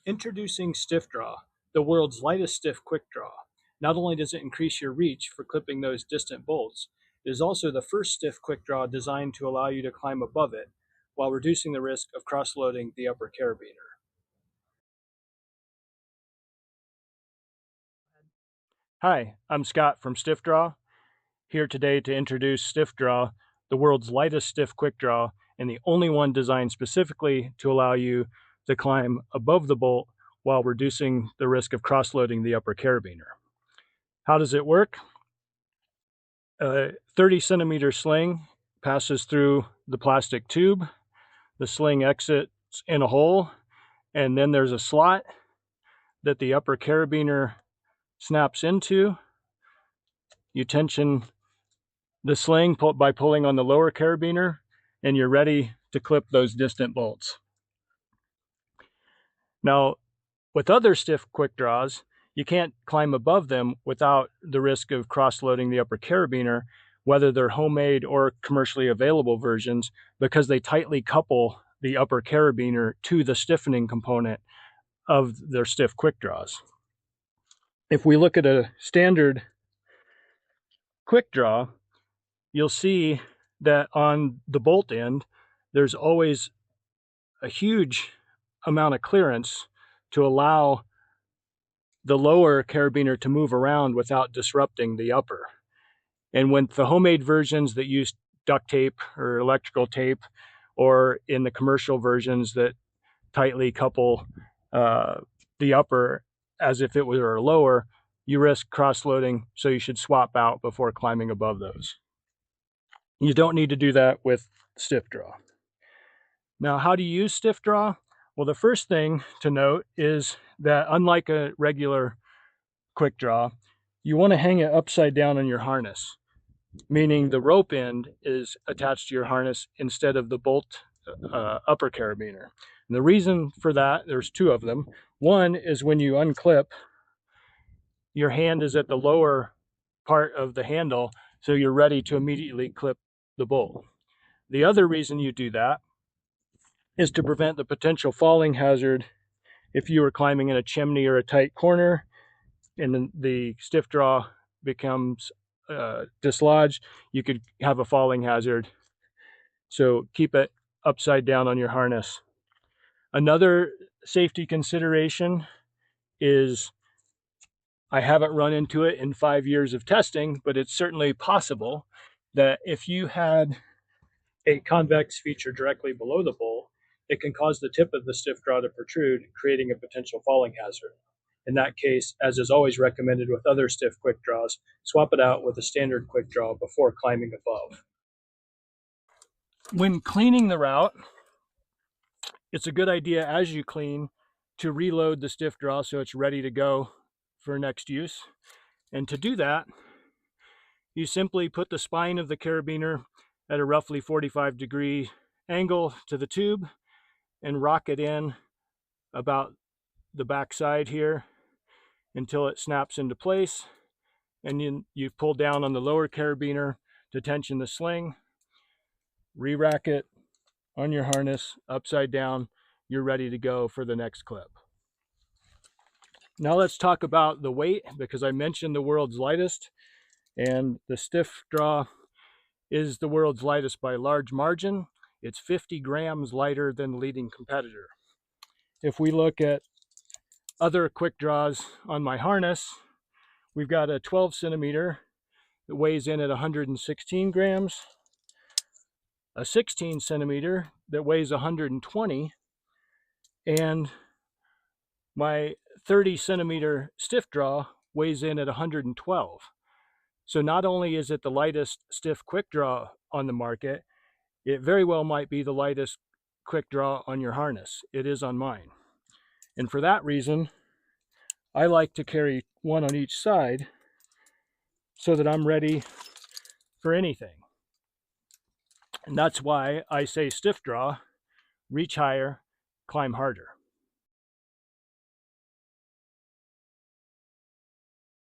Introducing STIFFDRAW, the world's lightest stiff quick draw. Not only does it increase your reach for clipping those distant bolts, it is also the first stiff quick draw designed to allow you to climb above it while reducing the risk of cross-loading the upper carabiner. Hi, I'm Scott from STIFFDRAW, here today to introduce STIFFDRAW, the world's lightest stiff quick draw and the only one designed specifically to allow you to climb above the bolt while reducing the risk of cross-loading the upper carabiner. How does it work? A 30 centimeter sling passes through the plastic tube. The sling exits in a hole, and then there's a slot that the upper carabiner snaps into. You tension the sling by pulling on the lower carabiner, and you're ready to clip those distant bolts. Now, with other stiff quick draws, you can't climb above them without the risk of cross-loading the upper carabiner, whether they're homemade or commercially available versions, because they tightly couple the upper carabiner to the stiffening component of their stiff quick draws. If we look at a standard quick draw, you'll see that on the bolt end, there's always a huge amount of clearance to allow the lower carabiner to move around without disrupting the upper. And with the homemade versions that use duct tape or electrical tape, or in the commercial versions that tightly couple the upper as if it were lower, you risk cross-loading, so you should swap out before climbing above those. You don't need to do that with STIFFDRAW. Now, how do you use STIFFDRAW? Well, the first thing to note is that unlike a regular quick draw, you want to hang it upside down on your harness, meaning the rope end is attached to your harness instead of the bolt upper carabiner. And the reason for that, there's two of them. One is when you unclip, your hand is at the lower part of the handle, so you're ready to immediately clip the bolt. The other reason you do that is to prevent the potential falling hazard if you were climbing in a chimney or a tight corner and the STIFFDRAW becomes dislodged, you could have a falling hazard. So keep it upside down on your harness. Another safety consideration is, I haven't run into it in 5 years of testing, but it's certainly possible that if you had a convex feature directly below the bolt, it can cause the tip of the STIFFDRAW to protrude, creating a potential falling hazard. In that case, as is always recommended with other stiff quick draws, swap it out with a standard quick draw before climbing above. When cleaning the route, it's a good idea as you clean to reload the STIFFDRAW so it's ready to go for next use. And to do that, you simply put the spine of the carabiner at a roughly 45-degree angle to the tube and rock it in about the back side here until it snaps into place. And you pull down on the lower carabiner to tension the sling, re-rack it on your harness upside down. You're ready to go for the next clip. Now let's talk about the weight, because I mentioned the world's lightest, and the STIFFDRAW is the world's lightest by a large margin. It's 50 grams lighter than the leading competitor. If we look at other quick draws on my harness, we've got a 12 centimeter that weighs in at 116 grams, a 16 centimeter that weighs 120, and my 30 centimeter STIFFDRAW weighs in at 112. So not only is it the lightest stiff quick draw on the market, it very well might be the lightest quick draw on your harness. It is on mine. And for that reason, I like to carry one on each side so that I'm ready for anything. And that's why I say STIFFDRAW, reach higher, climb harder.